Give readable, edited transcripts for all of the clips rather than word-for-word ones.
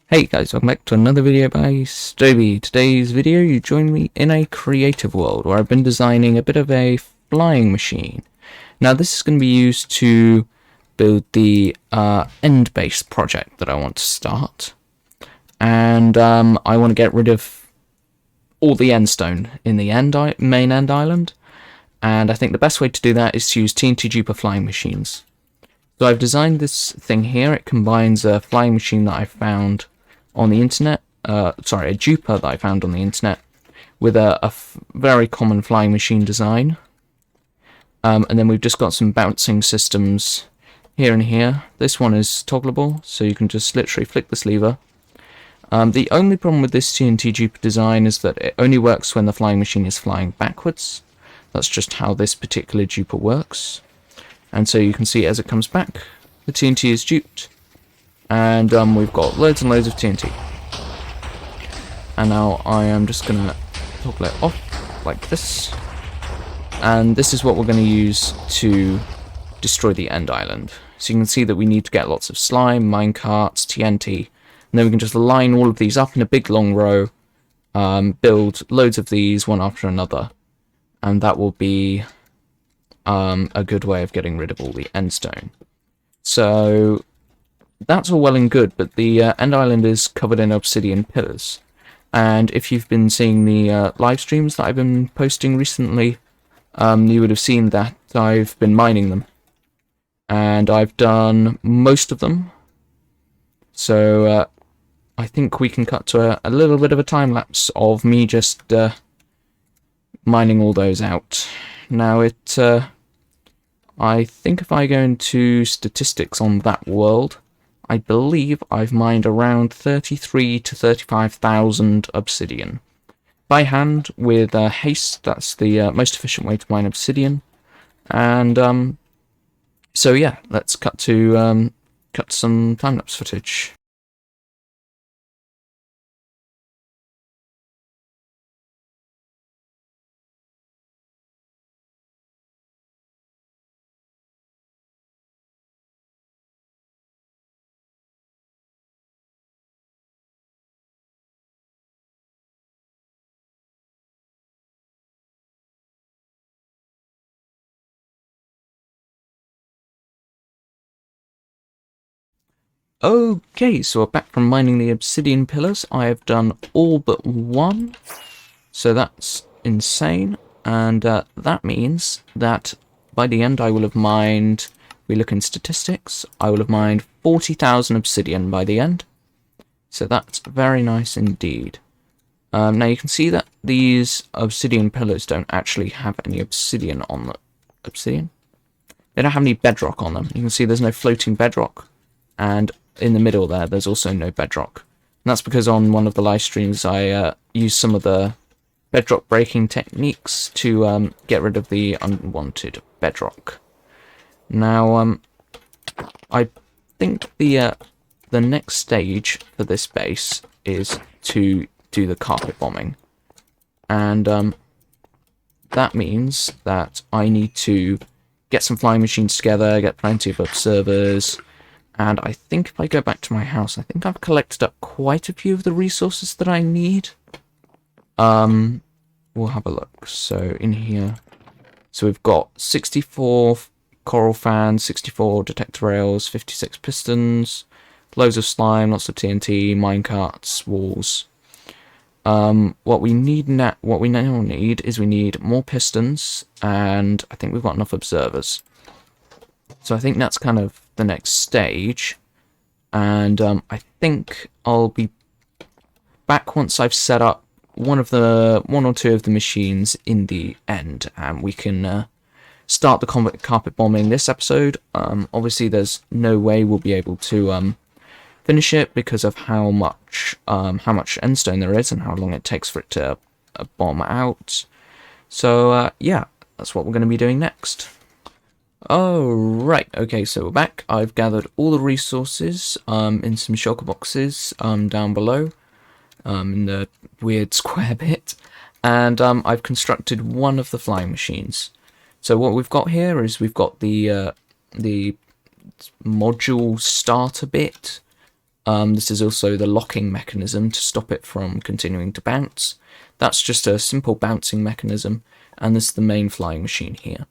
Hey guys, welcome back to another video by SToby. Today's video, you join me in a creative world where I've been designing a bit of a flying machine. Now this is going to be used to build the end base project that I want to start. And I want to get rid of all the end stone in the main end island. And I think the best way to do that is to use TNT Duper flying machines. So I've designed this thing here. It combines a flying machine that I found on the internet, a duper that I found on the internet, with a very common flying machine design. And then we've just got some bouncing systems here and here. This one is toggleable, so you can just literally flick this lever. The only problem with this TNT duper design is that it only works when the flying machine is flying backwards. That's just how this particular duper works. And so you can see as it comes back, the TNT is duped. And we've got loads and loads of TNT. And now I am just going to toggle it off like this. And this is what we're going to use to destroy the end island. So you can see that we need to get lots of slime, minecarts, TNT. And then we can just line all of these up in a big long row. Build loads of these one after another. And that will be a good way of getting rid of all the end stone. So that's all well and good, but the end island is covered in obsidian pillars. And if you've been seeing the live streams that I've been posting recently, you would have seen that I've been mining them. And I've done most of them. So I think we can cut to a little bit of a time lapse of me just mining all those out. Now I think if I go into statistics on that world, I believe I've mined around 33 to 35,000 obsidian. By hand, with haste, that's the most efficient way to mine obsidian. And so yeah, let's cut to some time-lapse footage. Okay, so we're back from mining the obsidian pillars. I have done all but one, so that's insane. And that means that by the end I will have mined, we look in statistics, I will have mined 40,000 obsidian by the end. So that's very nice indeed. Now you can see that these obsidian pillars don't actually have any obsidian on them. Obsidian? They don't have any bedrock on them. You can see there's no floating bedrock. And in the middle there's also no bedrock. And that's because on one of the live streams I used some of the bedrock breaking techniques to get rid of the unwanted bedrock. Now, I think the next stage for this base is to do the carpet bombing. And that means that I need to get some flying machines together, get plenty of observers. And I think if I go back to my house, I think I've collected up quite a few of the resources that I need. We'll have a look. So in here, so we've got 64 coral fans, 64 detector rails, 56 pistons, loads of slime, lots of TNT, minecarts, walls. What we now need is we need more pistons, and I think we've got enough observers. So I think that's kind of the next stage, and I think I'll be back once I've set up one or two of the machines in the end, and we can start the carpet bombing this episode. Obviously there's no way we'll be able to finish it because of how much endstone there is and how long it takes for it to bomb out. So yeah, that's what we're going to be doing next. Oh, right, okay, so we're back. I've gathered all the resources in some shulker boxes down below, in the weird square bit, and I've constructed one of the flying machines. So what we've got here is we've got the module starter bit, This is also the locking mechanism to stop it from continuing to bounce. That's just a simple bouncing mechanism, and this is the main flying machine here.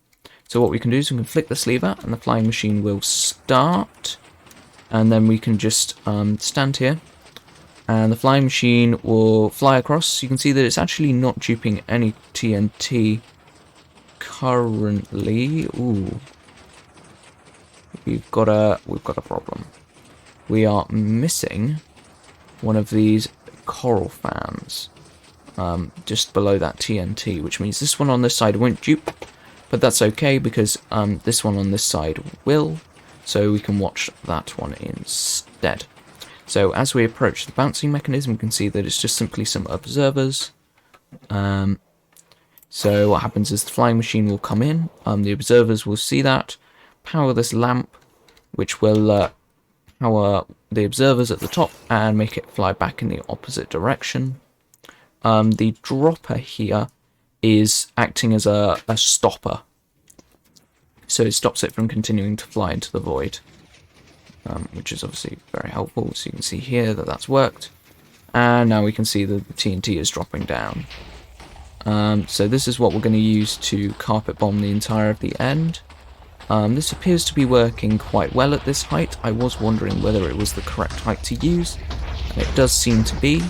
So what we can do is we can flick this lever and the flying machine will start, and then we can just stand here and the flying machine will fly across. You can see that it's actually not duping any TNT currently. Ooh, we've got a problem. We are missing one of these coral fans just below that TNT, which means this one on this side won't dupe, but that's okay because this one on this side will, so we can watch that one instead. So as we approach the bouncing mechanism, you can see that it's just simply some observers. So what happens is the flying machine will come in, the observers will see that, power this lamp, which will power the observers at the top and make it fly back in the opposite direction. The dropper here is acting as a stopper, so it stops it from continuing to fly into the void, which is obviously very helpful. So you can see here that that's worked, and now we can see that the TNT is dropping down. So this is what we're going to use to carpet bomb the entire of the end. This appears to be working quite well at this height. I was wondering whether it was the correct height to use, and it does seem to be.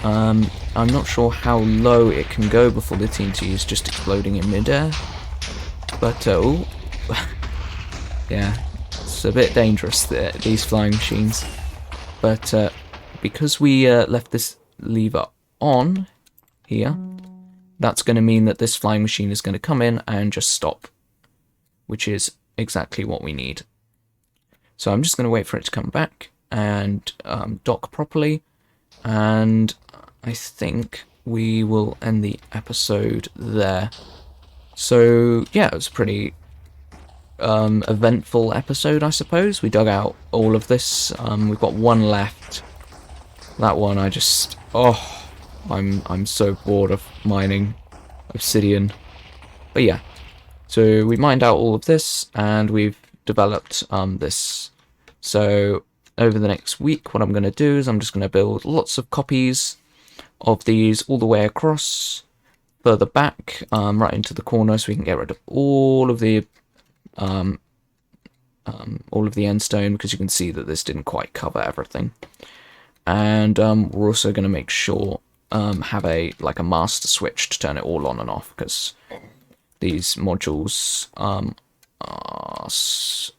I'm not sure how low it can go before the TNT is just exploding in midair, but oh, yeah, it's a bit dangerous, these flying machines. But because we left this lever on here, that's going to mean that this flying machine is going to come in and just stop, which is exactly what we need. So I'm just going to wait for it to come back and dock properly, and I think we will end the episode there. So yeah, it was a pretty eventful episode, I suppose. We dug out all of this. We've got one left. That one I just... oh, I'm so bored of mining obsidian. But yeah, so we mined out all of this and we've developed this. So over the next week, what I'm going to do is I'm just going to build lots of copies of these all the way across, further back, right into the corner, so we can get rid of all of the end stone, because you can see that this didn't quite cover everything. And we're also going to make sure have a master switch to turn it all on and off, because these modules are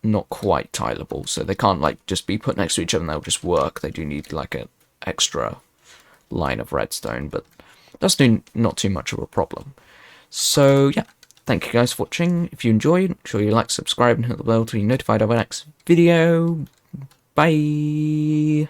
not quite tileable, so they can't just be put next to each other and they'll just work. They do need an extra line of redstone, but that's not too much of a problem. So yeah, thank you guys for watching. If you enjoyed, make sure you like, subscribe, and hit the bell to be notified of our next video. Bye!